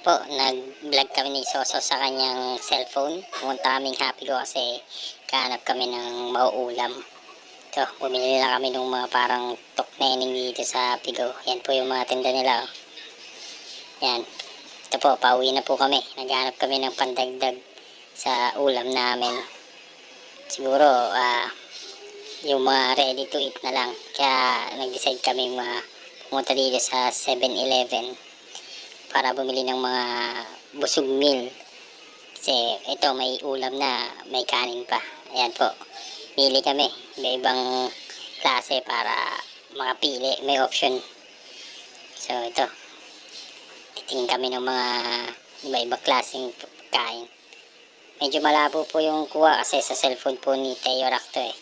po, nag-vlog kami ni Soso sa kanyang cellphone. Pumunta kaming Happy Go kasi kahanap kami ng mauulam. Ito, bumili na kami ng mga parang toknening dito sa Happy Go. Yan po yung mga tinda nila. Yan. Ito po, pauwi na po kami. Naghanap kami ng pandagdag sa ulam namin. Siguro, yung mga ready to eat na lang. Kaya nag-decide kami pumunta dito sa 7-Eleven para bumili ng mga busog meal. Kasi ito may ulam na may kanin pa. Ayan po. Pili kami. May ibang klase para makapili. May option. So ito. Titingin kami ng mga iba-ibang klaseng pagkain. Medyo malabo po yung kuha kasi sa cellphone po ni Teo Racto eh.